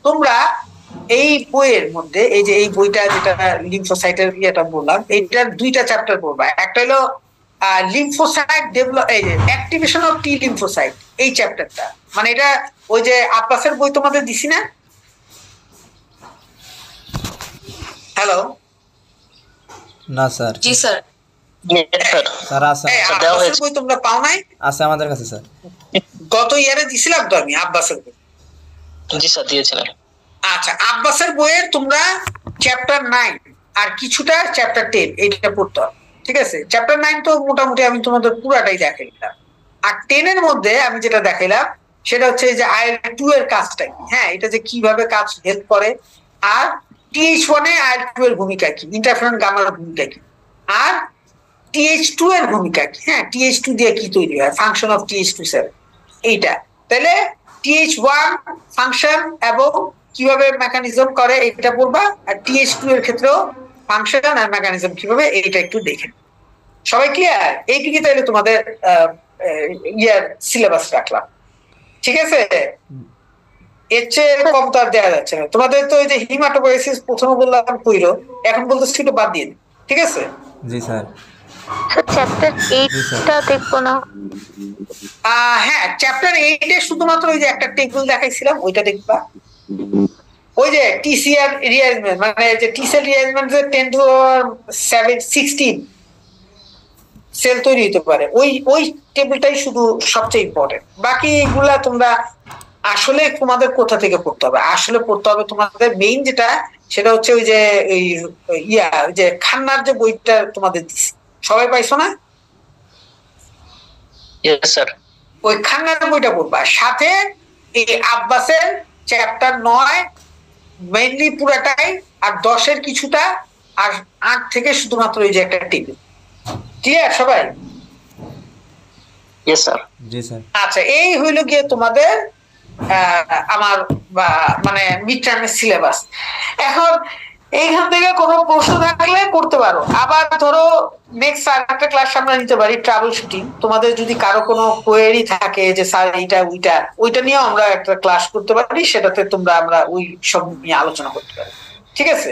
তোমরা এই বইয়ের মধ্যে এই যে এই বইটা যেটা লিম্ফোসাইটের ইয়েটা বললাম, এইটার দুইটা চ্যাপ্টার পড়বা। একটা হলো লিম্ফোসাইট ডেভেলপ, এই যে অ্যাক্টিভেশন অফ টি লিম্ফোসাইট, এই চ্যাপ্টারটা। মানে এটা ওই যে আব্বাসের বই তোমাদের দিছি না? হ্যালো, না স্যার। জি স্যার। স্যার আছে, আব্বাসের বই তোমরা পাও নাই? আছে আমাদের কাছে স্যার। গত ইয়ারে দিছিলাম তো আমি আব্বাসের বই। জি স্যার দিয়েছিলেন। আচ্ছা, আব্বাসের বইয়ের তোমরা চ্যাপ্টার 9 আর কিছুটা চ্যাপ্টার 10 এইটা পড়তে হবে, ঠিক আছে? চ্যাপ্টার 9 তো মোটামুটি আমি তোমাদের পুরাটাই দেখাইলাম। আর 10 এর মধ্যে আমি যেটা দেখাইলাম সেটা হচ্ছে যে IL-2 এর কাজটা কি, হ্যাঁ, এটা যে কিভাবে কাজ হেল্প করে, আর TH1 এ IL-2 এর ভূমিকা কি, ইন্টারফেরন গামার ভূমিকা কি, আর TH2 এর ভূমিকা কি, হ্যাঁ, TH2 দিয়ে কি তৈরি হয়, ফাংশন অফ TH2 সেল, এইটা। তাহলে TH1 ফাংশন এবং কিভাবে মেকানিজম করে এটা পড়বা, আর TH2 এর ক্ষেত্রেও ফাংশন আর মেকানিজম কিভাবে, এইটা একটু দেখে। সবাই ক্লিয়ার? এইদিকে তাহলে তোমাদের ইয়ার সিলেবাস রাখলাম, ঠিক আছে? এর চেয়ে কম তো আর দেওয়া যাচ্ছে না। তোমাদের তো ওই যে হিমাটোপোয়েসিস প্রথমে বললাম কইরো, এখন বলতেছি একটু বাদ দিয়ে দিন, ঠিক আছে? জি স্যার। চ্যাপ্টার 8টা দেখবো না? হ্যাঁ, চ্যাপ্টার 8 এ শুধুমাত্র ওই যে একটা টেবিল দেখাইছিলাম ওইটা দেখবা। ওই যে TCR রিঅ্যারেঞ্জমেন্ট, মানে যে T cell rearrangement 10 to 16 cell তৈরি হতে পারে, ওই টেবিলটাই শুধু সবচেয়ে ইম্পর্টেন্ট। বাকি এগুলা তোমরা আসলে তোমাদের কোথা থেকে পড়তে হবে? আসলে পড়তে হবে তোমাদের মেইন যেটা, সেটা হচ্ছে ওই যে ওই যে খান্নার যে বইটা তোমাদের দিছি, সবাই পাইছো না? Yes sir. ওই খান্নার বইটা পড়বা, সাথে এই আব্বাসের চ্যাপ্টার 9 মেইনলি পুরাটাই, আর 10 এর কিছুটা, আর 8 থেকে শুধুমাত্র ওই যে একটা টেবিল। ক্লিয়ার সবাই? Yes sir. জি স্যার। আচ্ছা, এই হইল গিয়ে তোমাদের আমার মানে মিড টার্মের সিলেবাস। এখন এইখান থেকে কোনো প্রশ্ন থাকলে করতে পারো। আবার ধরো নেক্সট আরেকটা ক্লাস আমরা নিতে পারি ট্রাবল শুটিং। তোমাদের যদি কারো কোনো কোয়েরি থাকে যে স্যার এইটা ওইটা নিয়েও আমরা একটা ক্লাস করতে পারি, সেটাতে আমরা ওই সব নিয়ে আলোচনা করতে পারি, ঠিক আছে?